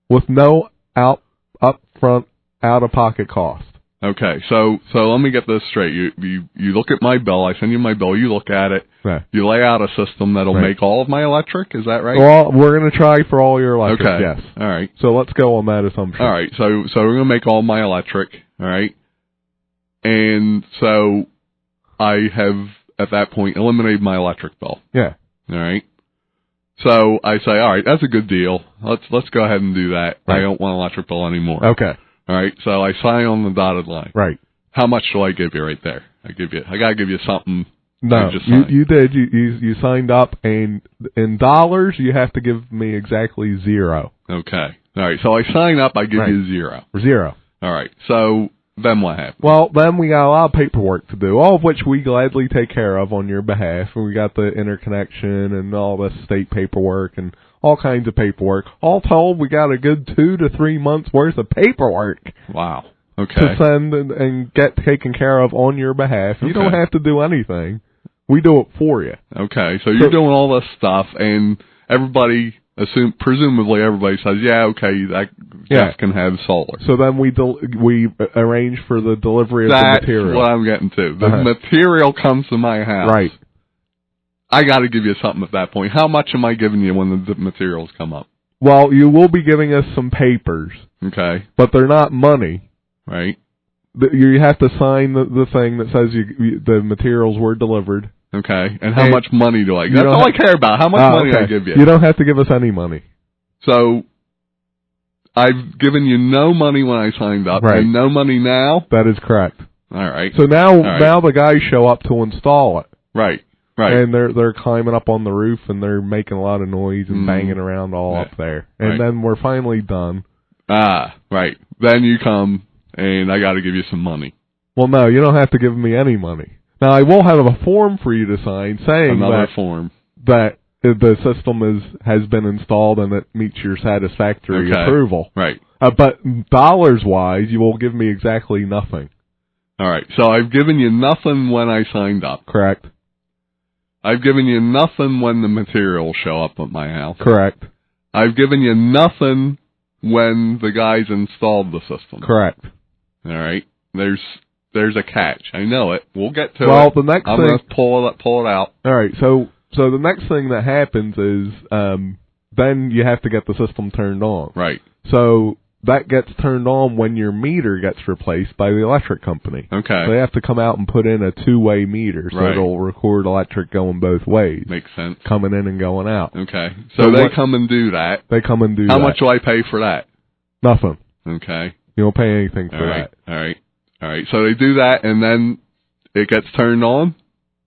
with no upfront out-of-pocket cost. Okay, so let me get this straight. You look at my bill. I send you my bill. You look at it. Right. You lay out a system that'll make all of my electric. Is that right? Well, we're going to try for all your electric. Okay. Yes. All right. So let's go on that assumption. All right. So we're going to make all my electric. All right. And so I have at that point eliminated my electric bill. Yeah. All right. So I say, all right, that's a good deal. Let's go ahead and do that. Right. I don't want electric bill anymore. Okay. All right. So I sign on the dotted line. Right. How much do I give you right there? I got to give you something. No, you did. You signed up, and in dollars, you have to give me exactly zero. Okay. All right. So I sign up. I give you zero. Zero. All right. So then what happens? Well, then we got a lot of paperwork to do, all of which we gladly take care of on your behalf. And we got the interconnection and all the state paperwork and all kinds of paperwork. All told, we got a good 2 to 3 months worth of paperwork. Wow. Okay. To send and get taken care of on your behalf. You don't have to do anything. We do it for you. Okay. So you're doing all this stuff, and presumably everybody says, yeah, okay, Jeff can have solar. So then we arrange for the delivery of the material. That's what I'm getting to. The material comes to my house. Right. I got to give you something at that point. How much am I giving you when the materials come up? Well, you will be giving us some papers. Okay. But they're not money. Right. You have to sign the thing that says the materials were delivered. Okay. And how much money do I get? That's all I care about. How much money do I give you? You don't have to give us any money. So I've given you no money when I signed up, and no money now? That is correct. All right. So now the guys show up to install it. Right. Right. And they're climbing up on the roof, and they're making a lot of noise and banging around all up there. And then we're finally done. Ah, right. Then you come, and I got to give you some money. Well, no, you don't have to give me any money. Now, I will have a form for you to sign saying that the system has been installed and it meets your satisfactory approval. Right. But dollars-wise, you will give me exactly nothing. All right. So I've given you nothing when I signed up. Correct. I've given you nothing when the materials show up at my house. Correct. I've given you nothing when the guys installed the system. Correct. All right. There's a catch. I know it. We'll get to it. Well, the next I'm going to pull it out. All right. So the next thing that happens is then you have to get the system turned on. Right. So that gets turned on when your meter gets replaced by the electric company. Okay. So they have to come out and put in a two-way meter, so it'll record electric going both ways. Makes sense. Coming in and going out. Okay. So they come and do that. They come and do How much do I pay for that? Nothing. Okay. You don't pay anything for that. All right. So they do that, and then it gets turned on?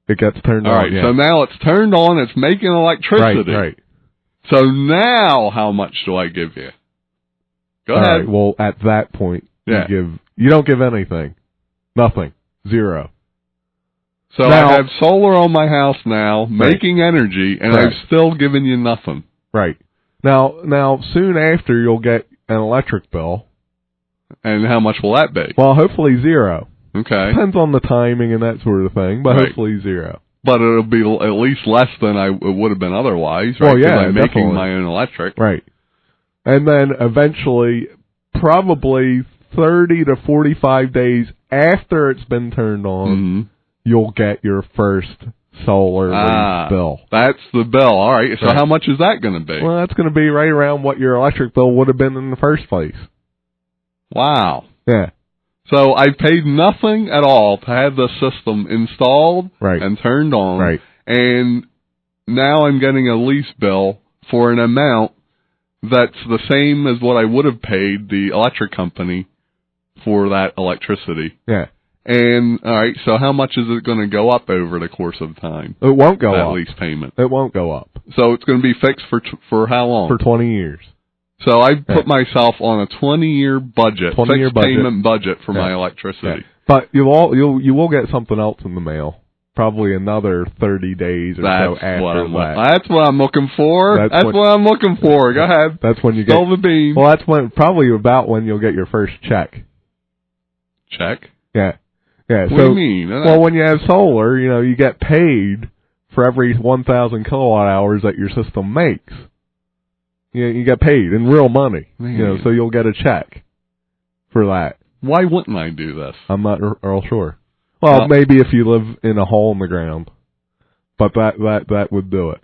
It gets turned on, All right. So now it's turned on. It's making electricity. Right. So now how much do I give you? Go ahead. All right. Well, at that point, you don't give anything. Nothing. Zero. So now, I have solar on my house now, making energy, and I've still given you nothing. Right. Now, soon after, you'll get an electric bill. And how much will that be? Well, hopefully zero. Okay. Depends on the timing and that sort of thing, but hopefully zero. But it'll be at least less than it would have been otherwise, right? Well, yeah, I'm making my own electric. Right. And then eventually, probably 30 to 45 days after it's been turned on, you'll get your first solar lease bill. That's the bill. All right. So how much is that going to be? Well, that's going to be right around what your electric bill would have been in the first place. Wow. Yeah. So I paid nothing at all to have the system installed and turned on. Right. And now I'm getting a lease bill for an amount that's the same as what I would have paid the electric company for that electricity. Yeah. And, all right, so how much is it going to go up over the course of time? It won't go up. That lease payment. It won't go up. So it's going to be fixed for how long? For 20 years. So I've put myself on a 20-year budget, fixed payment budget for my electricity. Yeah. But you will get something else in the mail. Probably another 30 days or so after that. That's what I'm looking for. That's what I'm looking for. Go ahead. That's when you get the bean. Well, that's probably about when you'll get your first check. Check? Yeah. Yeah. What do you mean? Well, when you have solar, you get paid for every 1,000 kilowatt hours that your system makes. You get paid in real money. So you'll get a check for that. Why wouldn't I do this? I'm not real sure. Well, maybe if you live in a hole in the ground, but that would do it.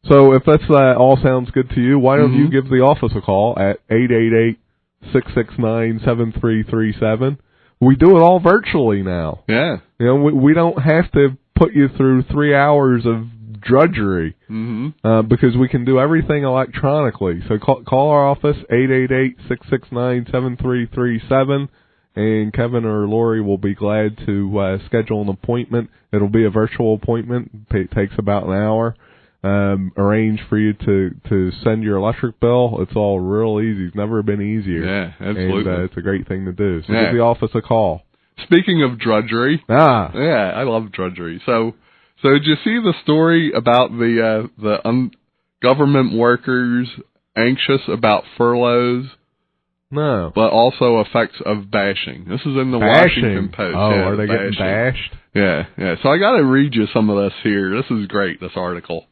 So if that's all sounds good to you, why don't you give the office a call at 888-669-7337? We do it all virtually now. Yeah. We don't have to put you through 3 hours of drudgery because we can do everything electronically. So call our office, 888-669-7337. And Kevin or Lori will be glad to schedule an appointment. It'll be a virtual appointment. It takes about an hour. Arrange for you to send your electric bill. It's all real easy. It's never been easier. Yeah, absolutely. And it's a great thing to do. So give the office a call. Speaking of drudgery. Yeah, I love drudgery. So did you see the story about the government workers anxious about furloughs? No. But also effects of bashing. This is in the Washington Post. Oh, are they getting bashed? Yeah. So I got to read you some of this here. This is great, this article.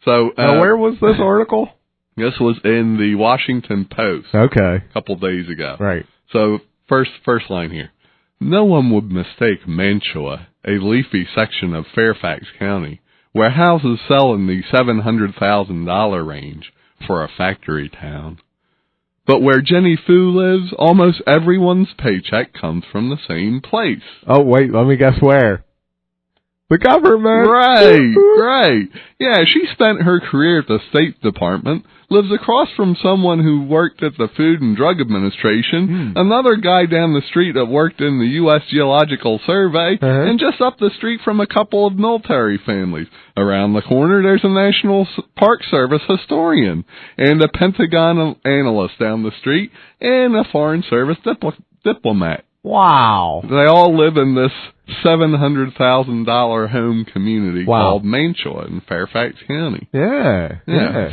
So now, where was this article? This was in the Washington Post. Okay. A couple days ago. Right. So first line here. No one would mistake Mantua, a leafy section of Fairfax County, where houses sell in the $700,000 range, for a factory town. But where Jenny Fu lives, almost everyone's paycheck comes from the same place. Oh, wait, let me guess where. The government. Right. Yeah, she spent her career at the State Department, lives across from someone who worked at the Food and Drug Administration, another guy down the street that worked in the U.S. Geological Survey, and just up the street from a couple of military families. Around the corner, there's a National Park Service historian, and a Pentagon analyst down the street, and a Foreign Service diplomat. Wow. They all live in this $700,000 home community called Mantua in Fairfax County. Yeah.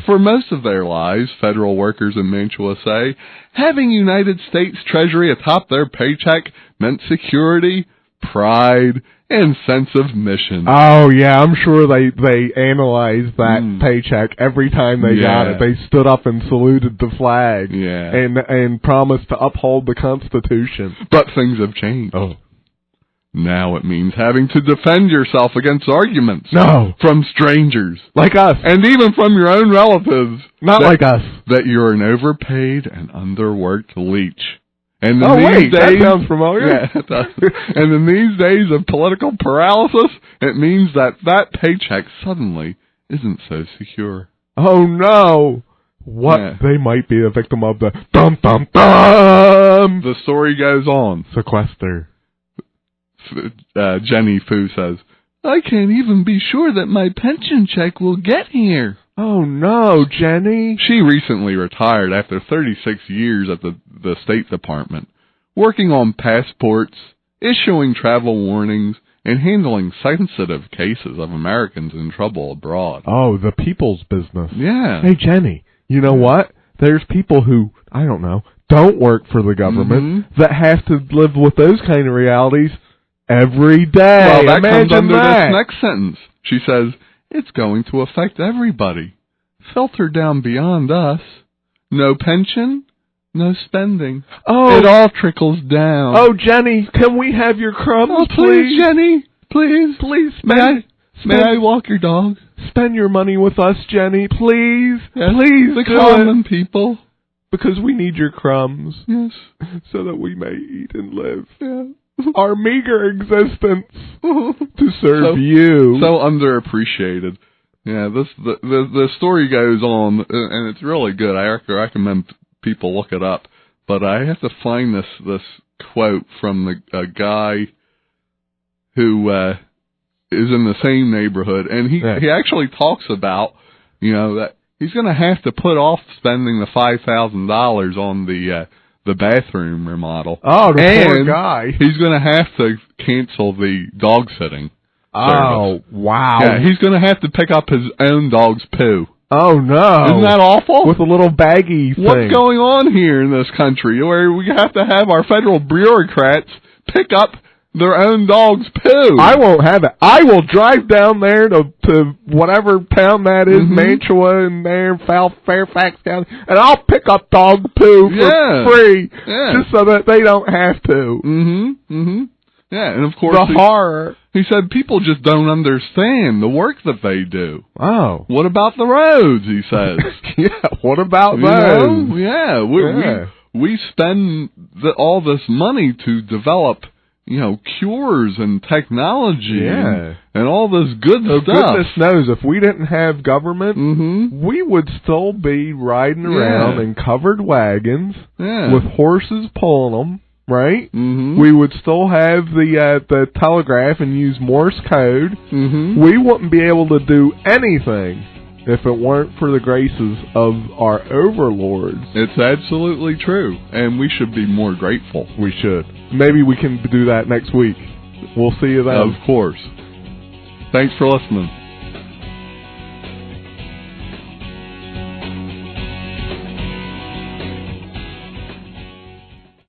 For most of their lives, federal workers in Mantua say, having United States Treasury atop their paycheck meant security, pride, and sense of mission. Oh, yeah, I'm sure they analyzed that paycheck every time they got it. They stood up and saluted the flag and promised to uphold the Constitution. But things have changed. Oh. Now it means having to defend yourself against arguments. No. From strangers. Like us. And even from your own relatives. Not like us. That you're an overpaid and underworked leech. And that sounds familiar. Yeah, it does. And in these days of political paralysis, it means that paycheck suddenly isn't so secure. Oh, no. What? Yeah. They might be a victim of the dum-dum-dum. The story goes on. Sequester. Jenny Fu says, I can't even be sure that my pension check will get here. Oh, no, Jenny. She recently retired after 36 years at the State Department, working on passports, issuing travel warnings, and handling sensitive cases of Americans in trouble abroad. Oh, the people's business. Yeah. Hey, Jenny, you know what? There's people who, I don't know, don't work for the government that have to live with those kind of realities every day. Well, that Imagine comes under that. this next sentence. She says, it's going to affect everybody. Filter down beyond us. No pension, no spending. Oh, it all trickles down. Oh, Jenny, can we have your crumbs, please, Jenny, please. Please, may I May I walk your dog? Spend your money with us, Jenny, please. Yes, please the do common it. people. Because we need your crumbs. Yes. So that we may eat and live. Yeah. Our meager existence to serve you. So underappreciated. Yeah, the story goes on, and it's really good. I recommend people look it up. But I have to find this quote from a guy who is in the same neighborhood, and he actually talks about, that he's going to have to put off spending the $5,000 on the bathroom remodel. Oh, the poor guy. He's going to have to cancel the dog sitting service. Oh, wow. Yeah, he's going to have to pick up his own dog's poo. Oh, no. Isn't that awful? With a little baggy thing. What's going on here in this country where we have to have our federal bureaucrats pick up their own dog's poo? I won't have it. I will drive down there to whatever town that is, Mantua and there, Fairfax County, and I'll pick up dog poo for free, just so that they don't have to. Yeah, and of course the horror. He said people just don't understand the work that they do. Oh. What about the roads, he says. Yeah, what about those? Yeah, we spend all this money to develop, cures and technology and all this good stuff. Goodness knows, if we didn't have government, we would still be riding around in covered wagons with horses pulling them. Right? We would still have the telegraph and use Morse code. We wouldn't be able to do anything if it weren't for the graces of our overlords. It's absolutely true, and we should be more grateful. We should. Maybe we can do that next week. We'll see you then. Of course. Thanks for listening.